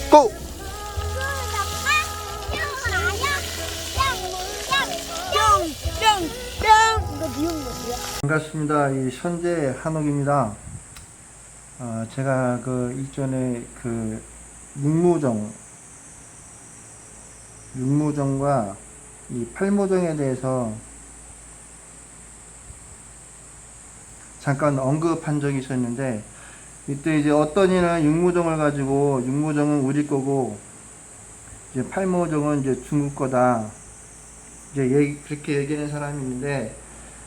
고! 반갑습니다. 이 선재 한옥입니다. 제가 그 이전에 그 육무정과 이 팔모정에 대해서 잠깐 언급한 적이 있었는데, 이때 이제 어떤 이는 육무정을 가지고 육무정은 우리 거고 이제 팔모정은 이제 중국 거다, 이제 그렇게 얘기하는 사람이 있는데,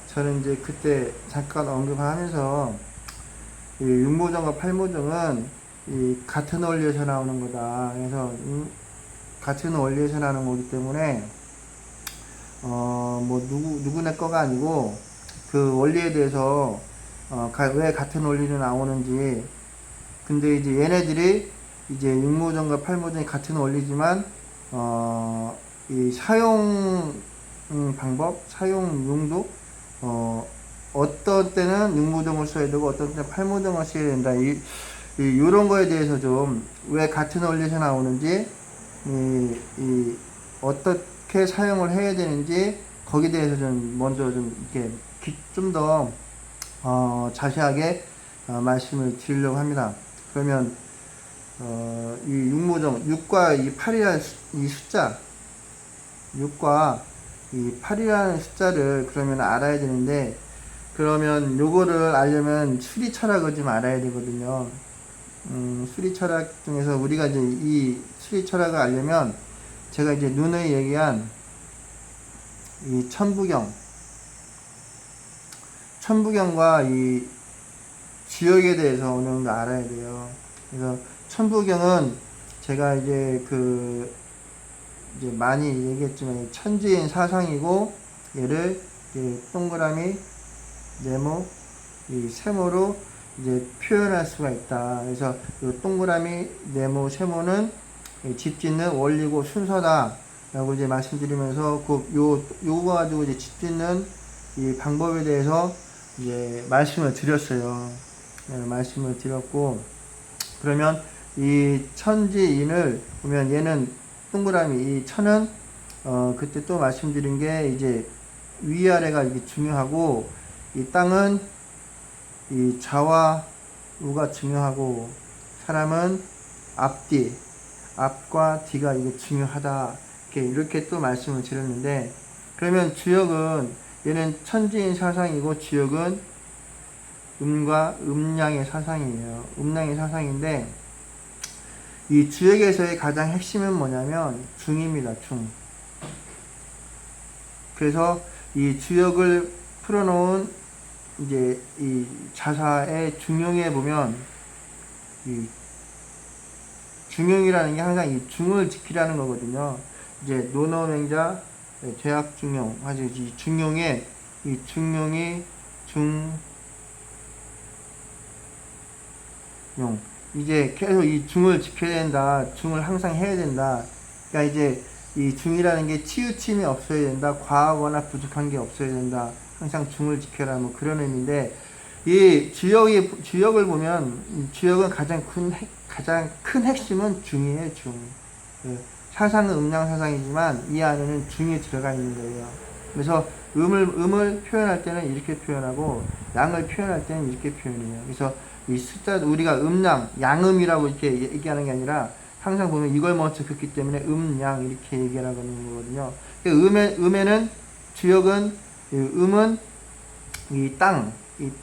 저는 이제 그때 잠깐 언급하면서 이 육모정과 팔모정은 이 같은 원리에서 나오는 거다. 그래서 같은 원리에서 나오는 거기 때문에 뭐 누구네 거가 아니고 그 원리에 대해서 왜 같은 원리로 나오는지. 근데 이제 얘네들이 이제 육모정과 팔모정이 같은 원리지만 이 사용 방법, 사용 용도, 어떤 때는 육모정을 써야 되고 어떤 때는 팔모정을 써야 된다. 요런 거에 대해서 좀 왜 같은 원리에서 나오는지, 어떻게 사용을 해야 되는지, 거기에 대해서 좀 먼저 좀 이렇게 좀 더 자세하게 말씀을 드리려고 합니다. 그러면 이 육모정, 6과 이 8이라는 이 숫자, 6과 이 8이라는 숫자를 그러면 알아야 되는데, 그러면 요거를 알려면 수리 철학을 좀 알아야 되거든요. 수리 철학 중에서 우리가 이제 이 수리 철학을 알려면 제가 이제 누누이 얘기한 이 천부경과 이 지역에 대해서 어느 정도 알아야 돼요. 그래서 천부경은 제가 이제 이제 많이 얘기했지만 천지인 사상이고, 얘를 동그라미, 네모, 이 세모로 이제 표현할 수가 있다. 그래서 이 동그라미, 네모, 세모는 집짓는 원리고 순서다 라고 이제 말씀드리면서 요거 가지고 이제 집짓는 이 방법에 대해서 이제 말씀을 드렸어요. 말씀을 드렸고, 그러면 이 천지인을 보면 얘는 동그라미, 이 천은 그때 또 말씀드린 게 이제 위아래가 이게 중요하고, 이 땅은 이 좌와 우가 중요하고, 사람은 앞뒤, 앞과 뒤가 이게 중요하다. 이렇게 또 말씀을 드렸는데, 그러면 주역은 얘는 천지인 사상이고, 주역은 음과 음양의 사상이에요. 음양의 사상인데, 이 주역에서의 가장 핵심은 뭐냐면 중입니다. 중. 그래서 이 주역을 풀어놓은 이제 이 자사의 중용에 보면, 이 중용이라는 게 항상 이 중을 지키라는 거거든요. 이제 논어맹자, 죄악중용, 아주 이 중용에 이 중용이 중용, 이제 계속 이 중을 지켜야 된다. 중을 항상 해야 된다. 그러니까 이제 이 중이라는 게 치우침이 없어야 된다. 과하거나 부족한 게 없어야 된다. 항상 중을 지켜라. 뭐 그런 의미인데, 이 주역을 보면, 주역은 가장 큰 핵심은 중이에요. 중. 사상은 음양 사상이지만 이 안에는 중이 들어가 있는 거예요. 그래서 음을 표현할 때는 이렇게 표현하고, 양을 표현할 때는 이렇게 표현해요. 그래서 이 숫자, 우리가 음양, 양음이라고 이렇게 얘기하는 게 아니라, 항상 보면 이걸 먼저 긋기 때문에 양 이렇게 얘기하는 거거든요. 음에는 주역은, 음은 이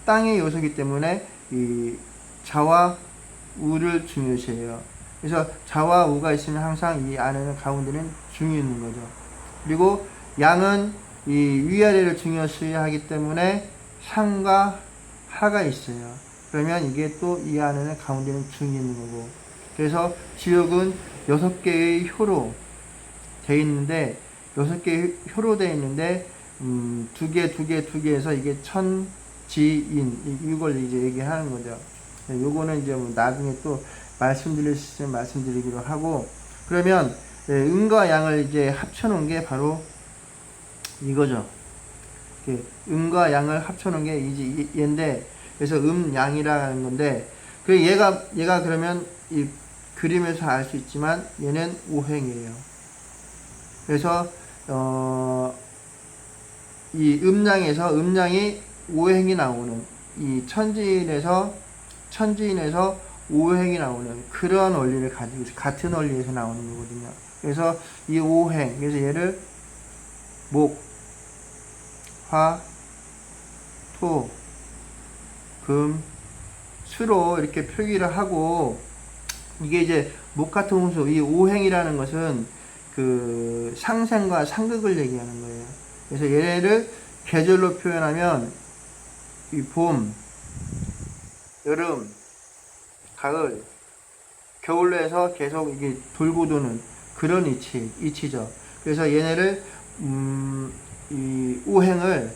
땅의 요소이기 때문에 이 좌와 우를 중요시해요. 그래서 좌와 우가 있으면 항상 이 안에는 가운데는 중이 있는 거죠. 그리고 양은 이 위아래를 중요시하기 때문에 상과 하가 있어요. 그러면 이게 또 이 안에는 가운데는 중이 있는 거고. 그래서 지역은 6개의 효로 돼 있는데, 6개의 효로 돼 있는데, 2개 해서 이게 천지인, 이걸 이제 얘기하는 거죠. 요거는 이제 뭐 나중에 또 말씀드릴 수 있으면 말씀드리기로 하고, 그러면 음과 양을 이제 합쳐놓은 게 바로 이거죠. 음과 양을 합쳐놓은 게 이제 얘인데, 그래서 양이라는 건데, 그 얘가 그러면 그림에서 알 수 있지만 얘는 오행이에요. 그래서 이 음량이 오행이 나오는, 이 천지인에서 오행이 나오는 그런 원리를 가지고 있어요. 같은 원리에서 나오는 거거든요. 그래서 이 오행, 그래서 얘를 목, 화, 토, 금, 수로 이렇게 표기를 하고, 이게 이제 목화토금수, 이 오행이라는 것은 그 상생과 상극을 얘기하는 거예요. 그래서 얘네를 계절로 표현하면 이 봄, 여름, 가을, 겨울로 해서 계속 이게 돌고 도는 그런 이치죠. 그래서 얘네를 이 오행을,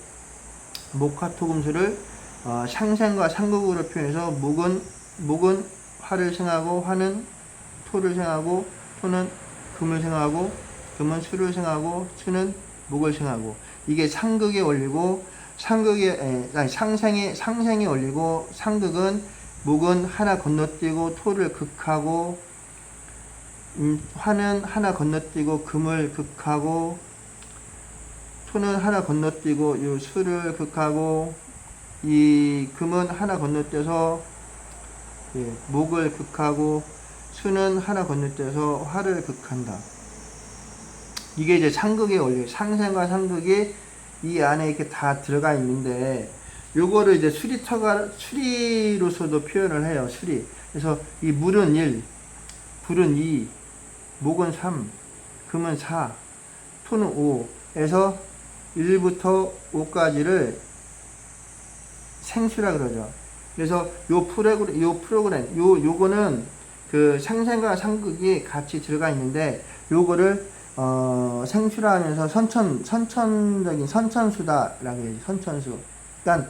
목화토금수를 상생과 상극으로 표현해서 목은 화를 생하고, 화는 토를 생하고, 토는 금을 생하고, 금은 수를 생하고, 수는 목을 생하고, 이게 상극의 원리고, 상생의 원리고, 상극은 목은 하나 건너뛰고 토를 극하고, 화는 하나 건너뛰고 금을 극하고, 토는 하나 건너뛰고 이 수를 극하고, 이 금은 하나 건너뛰어서 목을 극하고, 수는 하나 건너뛰어서 화를 극한다. 이게 이제 상극의 원리, 상생과 상극이 이 안에 이렇게 다 들어가 있는데, 요거를 이제 수리로서도 표현을 해요. 수리. 그래서 이 물은 1, 불은 2, 목은 3, 금은 4, 토는 5 에서 1부터 5까지를 생수라 그러죠. 그래서 요거는 그 상생과 상극이 같이 들어가 있는데, 요거를 생수라 하면서 선천적인 선천수다라고 해요. 선천수. 그러니까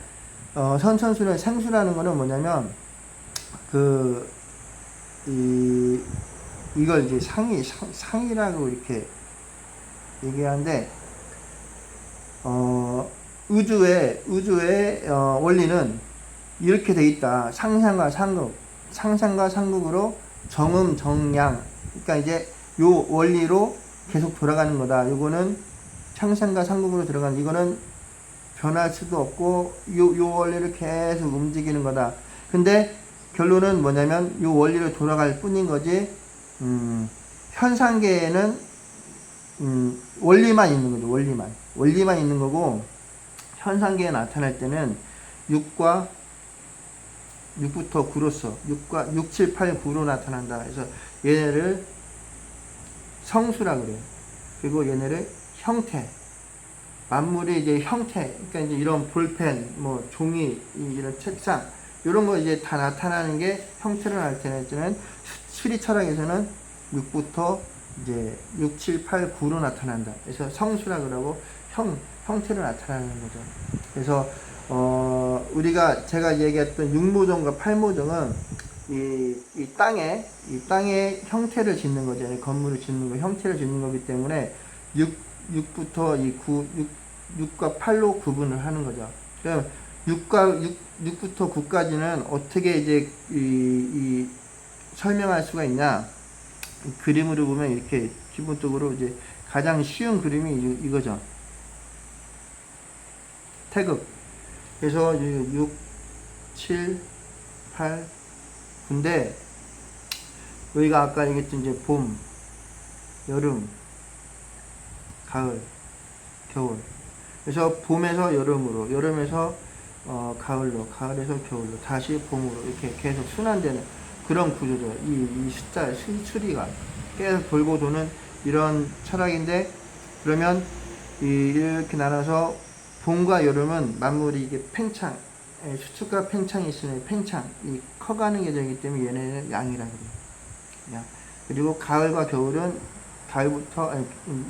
선천수는, 생수라는 거는 뭐냐면 이걸 이제 상이라고 이렇게 얘기하는데, 우주의 원리는 이렇게 돼 있다. 상생과 상극으로 정음, 정양. 그러니까 이제 요 원리로 계속 돌아가는 거다. 요거는 상생과 상극으로 들어가는, 이거는 변할 수도 없고, 요 원리를 계속 움직이는 거다. 근데 결론은 뭐냐면 요 원리로 돌아갈 뿐인 거지, 현상계에는 원리만 있는 거죠. 원리만 있는 거고, 현상계에 나타날 때는 6부터 9로서 6, 7, 8, 9로 나타난다. 그래서 얘네를 성수라 그래요. 그리고 얘네를 형태, 만물의 이제 형태, 그러니까 이제 이런 볼펜, 뭐 종이, 이런 책상, 이런 거 이제 다 나타나는 게 형태로 나타낼 때는 수리 철학에서는 6부터 이제 6, 7, 8, 9로 나타난다. 그래서 성수라 그러고 형태로 나타나는 거죠. 그래서 제가 얘기했던 6모종과 8모종은 이 땅에 형태를 짓는 거죠. 건물을 짓는 거, 형태를 짓는 거기 때문에 6부터 6과 8로 구분을 하는 거죠. 그럼 6부터 9까지는 어떻게 이제 설명할 수가 있냐? 그림으로 보면 이렇게 기본적으로 이제 가장 쉬운 그림이 이거죠. 태극. 그래서 6, 7, 8, 9인데, 여기가 아까 얘기했던 이제 봄, 여름, 가을, 겨울. 그래서 봄에서 여름으로, 여름에서 가을로, 가을에서 겨울로, 다시 봄으로, 이렇게 계속 순환되는 그런 구조죠. 이 수리가 계속 돌고 도는 이런 철학인데, 그러면 이렇게 나눠서 봄과 여름은 만물이 이게 팽창, 수축과 팽창이 있으면 팽창, 이 커가는 계절이기 때문에 얘네는 양이라 그래요. 그리고 가을과 겨울은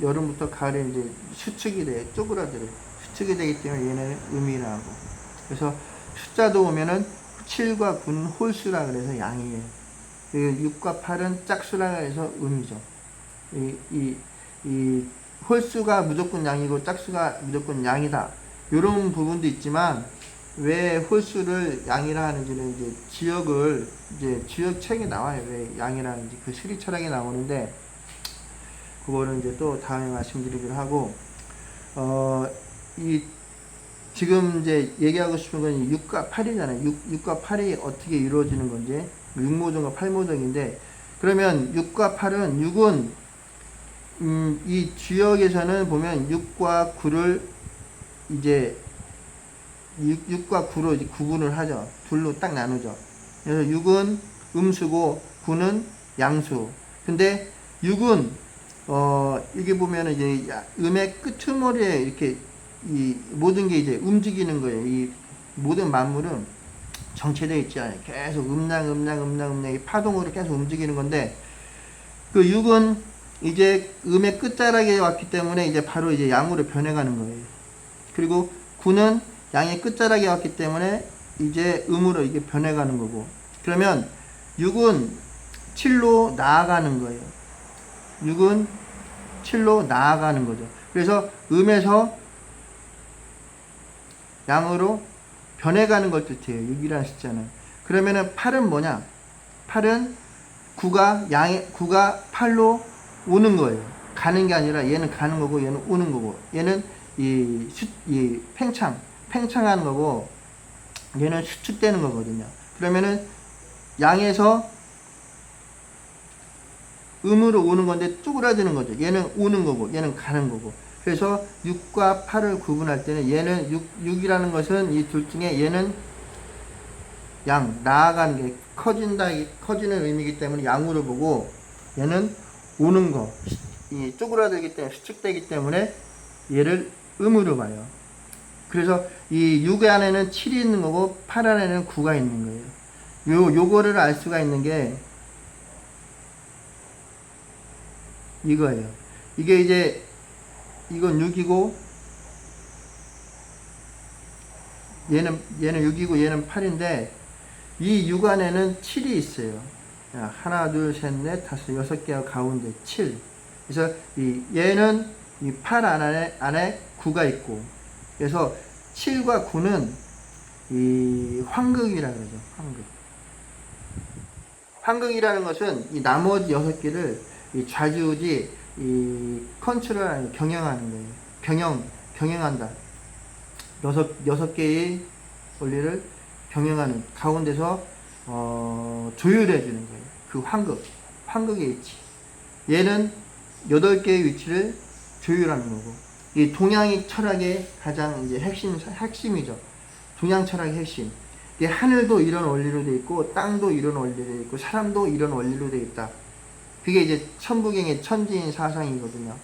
여름부터 가을에 이제 수축이 돼, 쪼그라들어요. 수축이 되기 때문에 얘네는 음이라 하고. 그래서 숫자도 보면은 7과 9는 홀수라 그래서 양이에요. 그리고 6과 8은 짝수라 해서 음이죠. 이 홀수가 무조건 양이고 짝수가 무조건 양이다. 이런 부분도 있지만, 왜 홀수를 양이라 하는지는 이제 지역을 이제 지역책에 나와요. 왜 양이라 하는지 그 수리 철학에 나오는데 그거는 이제 또 다음에 말씀드리기로 하고 이 지금 이제 얘기하고 싶은 건 6과 8이잖아요. 6과 8이 어떻게 이루어지는 건지 6모정과 8모정인데 그러면 6과 8은 6은 이 지역에서는 보면 6과 9를 이제 6과 9로 이제 구분을 하죠. 둘로 딱 나누죠. 그래서 6은 음수고 9는 양수. 근데 6은 이게 보면 이제 음의 끄트머리에 이렇게 이 모든 게 이제 움직이는 거예요. 이 모든 만물은 정체되어 있지 않아요. 계속 음량 이 파동으로 계속 움직이는 건데 그 6은 이제 음의 끝자락에 왔기 때문에 이제 바로 이제 양으로 변해가는 거예요. 그리고 9는 양의 끝자락에 왔기 때문에 이제 음으로 이게 변해가는 거고 그러면 6은 7로 나아가는 거예요. 6은 7로 나아가는 거죠. 그래서 음에서 양으로 변해가는 걸 뜻해요. 6이라는 숫자는. 그러면은 8은 뭐냐? 8은 9가 8로 오는 거예요. 가는 게 아니라 얘는 가는 거고 얘는 오는 거고 얘는 이 팽창하는 거고 얘는 수축되는 거거든요. 그러면은 양에서 음으로 오는 건데 쪼그라드는 거죠. 얘는 오는 거고 얘는 가는 거고 그래서 6과 8을 구분할 때는 얘는 6이라는 것은 이 둘 중에 얘는 양, 나아가는 게 커지는 의미이기 때문에 양으로 보고 얘는 오는 거, 이 쪼그라들기 때문에 수축되기 때문에 얘를 음으로 봐요. 그래서 이 6 안에는 7이 있는 거고 8 안에는 9가 있는 거예요. 요거를 알 수가 있는 게 이거예요. 이게 이제 이건 6이고 얘는 6이고 얘는 8인데 이 6 안에는 7이 있어요. 하나, 둘, 셋, 넷, 다섯, 6개가 가운데 7. 그래서 얘는 이 8 안에 9가 있고 그래서 7과 9는 이 황극이라 그러죠. 황극이라는 것은 이 나머지 6개를 이 좌지우지 이 컨트롤하는 경영하는 거예요. 경영한다. 6개의 원리를 경영하는 가운데서 조율해 주는 거예요. 그 황극의 위치. 얘는 8개의 위치를 조율하는 거고 이 동양의 철학의 가장 이제 핵심이죠. 동양 철학의 핵심. 이 하늘도 이런 원리로 돼 있고 땅도 이런 원리로 돼 있고 사람도 이런 원리로 돼 있다. 그게 이제 천부경의 천지인 사상이거든요.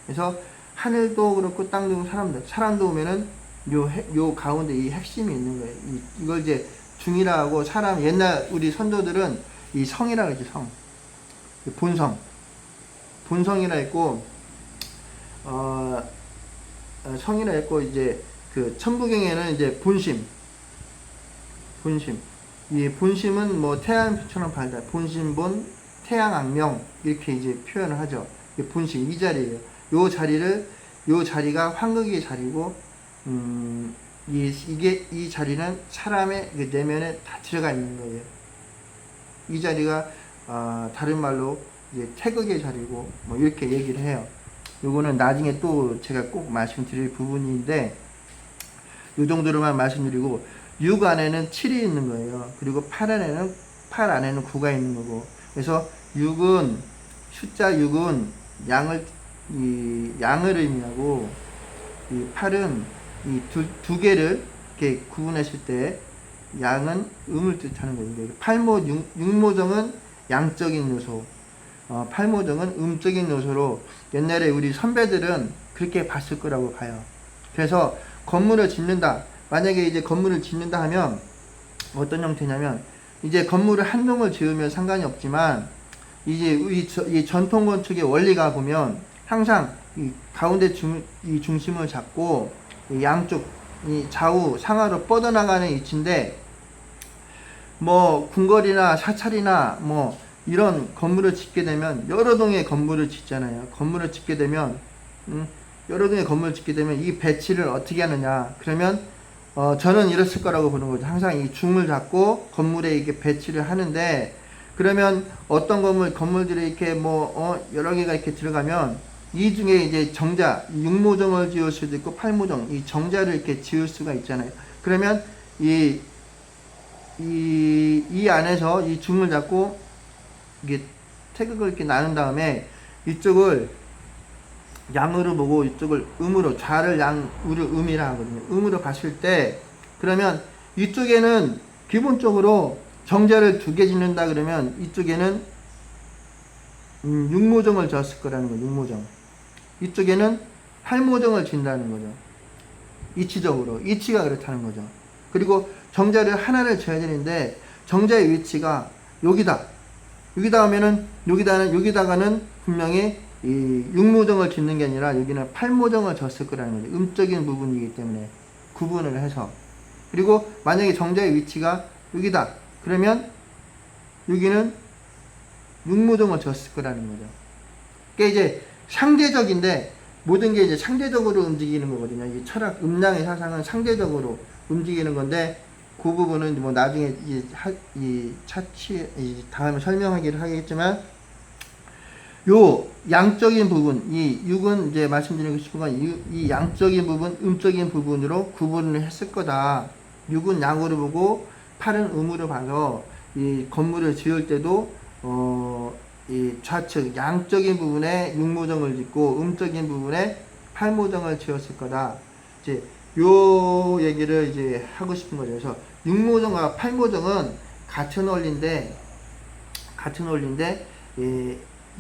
그래서 하늘도 그렇고 땅도 그렇고 사람도 오면은 요 가운데 이 핵심이 있는 거예요. 이걸 이제 중이라고 사람 옛날 우리 선조들은 이 성이라 그러지 성. 본성이라 했고 성이라 했고 이제 그 천부경에는 이제 본심. 이 본심은 뭐 태양처럼 밝다. 본심본 태양악명 이렇게 이제 표현을 하죠. 본심 이 자리예요. 요 자리가 황극의 자리고 이 자리는 사람의 내면에 다 들어가 있는 거예요. 이 자리가 다른 말로 이제 태극의 자리고 뭐 이렇게 얘기를 해요. 요거는 나중에 또 제가 꼭 말씀드릴 부분인데 요 정도로만 말씀드리고 6 안에는 7이 있는 거예요. 그리고 8 안에는 9가 있는 거고 그래서 6은 숫자 6은 양을 의미하고 이 8은 이 두 개를 이렇게 구분했을 때 양은 음을 뜻하는 거예요. 6모정은 양적인 요소, 8모정은 음적인 요소로 옛날에 우리 선배들은 그렇게 봤을 거라고 봐요. 그래서 건물을 짓는다. 만약에 이제 건물을 짓는다 하면 어떤 형태냐면 이제 건물을 한 동을 지으면 상관이 없지만 이제 이 전통 건축의 원리가 보면 항상 이 가운데 이 중심을 잡고 이 양쪽 이 좌우 상하로 뻗어나가는 위치인데 뭐 궁궐이나 사찰이나 뭐 이런 건물을 짓게 되면 여러 동의 건물을 짓잖아요. 여러 동의 건물을 짓게 되면 이 배치를 어떻게 하느냐? 그러면 저는 이랬을 거라고 보는 거죠. 항상 이 중을 잡고 건물에 이렇게 배치를 하는데, 그러면 어떤 건물들이 이렇게 여러 개가 이렇게 들어가면 이 중에 이제 정자, 6모정을 지을 수도 있고 8모정, 이 정자를 이렇게 지을 수가 있잖아요. 그러면 이 안에서 이 중을 잡고 이게 태극을 이렇게 나눈 다음에 이쪽을 양으로 보고 이쪽을 음으로, 좌를 양, 우를 음이라 하거든요. 음으로 봤을 때, 그러면 이쪽에는 기본적으로 정자를 2개 짓는다 그러면 이쪽에는 6모정을 지었을 거라는 거예요. 6모정. 이쪽에는 8모정을 짓는다는 거죠. 이치적으로. 이치가 그렇다는 거죠. 그리고 정자를 하나를 지어야 되는데 정자의 위치가 여기다. 여기다 하면은 여기다가는 분명히 이 6모정을 짓는 게 아니라 여기는 8모정을 졌을 거라는 거죠. 음적인 부분이기 때문에 구분을 해서. 그리고 만약에 정자의 위치가 여기다. 그러면 여기는 6모정을 졌을 거라는 거죠. 그러니까 이제 상대적인데 모든 게 이제 상대적으로 움직이는 거거든요. 이 철학, 음양의 사상은 상대적으로 움직이는 건데 그 부분은 뭐 나중에 다음에 설명하기를 하겠지만, 요 양적인 부분, 이 6은 이제 말씀드리고 싶은 건 이 양적인 부분, 음적인 부분으로 구분을 했을 거다. 6은 양으로 보고 8은 음으로 봐서 이 건물을 지을 때도 이 좌측 양적인 부분에 6모정을 짓고 음적인 부분에 8모정을 지었을 거다. 이제 요 얘기를 이제 하고 싶은 거죠. 그래서 6모정과 8모정은 같은 원리인데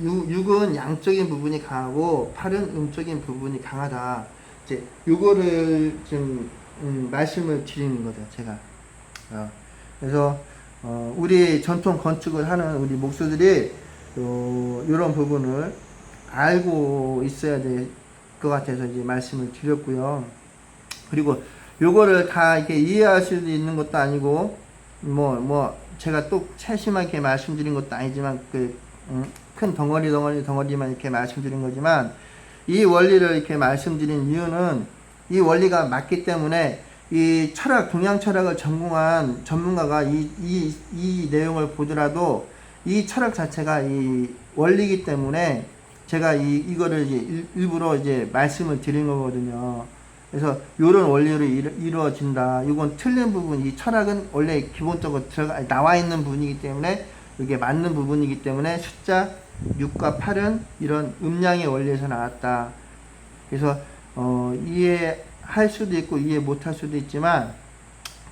6은 양적인 부분이 강하고 8은 음적인 부분이 강하다. 이제 요거를 좀 말씀을 드리는 거죠, 제가. 그래서 우리 전통 건축을 하는 우리 목수들이 요런 부분을 알고 있어야 될 것 같아서 이제 말씀을 드렸고요. 그리고 요거를 다 이렇게 이해할 수도 있는 것도 아니고 제가 또 세심하게 말씀드린 것도 아니지만 큰 덩어리만 이렇게 말씀드린 거지만, 이 원리를 이렇게 말씀드린 이유는 이 원리가 맞기 때문에 이 철학, 동양 철학을 전공한 전문가가 이 내용을 보더라도 이 철학 자체가 이 원리이기 때문에 제가 이거를 이제 일부러 이제 말씀을 드린 거거든요. 그래서 요런 원리로 이루어진다. 이건 틀린 부분, 이 철학은 원래 기본적으로 나와 있는 부분이기 때문에 이게 맞는 부분이기 때문에 숫자 6과 8은 이런 음양의 원리에서 나왔다. 그래서 이해할 수도 있고 이해 못할 수도 있지만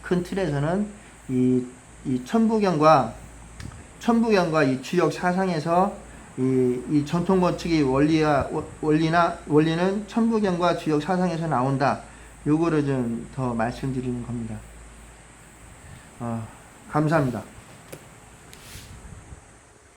큰 틀에서는 이 천부경과 이 주역 사상에서 이 전통 건축의 원리는 천부경과 주역 사상에서 나온다. 요거를 좀 더 말씀드리는 겁니다. 감사합니다.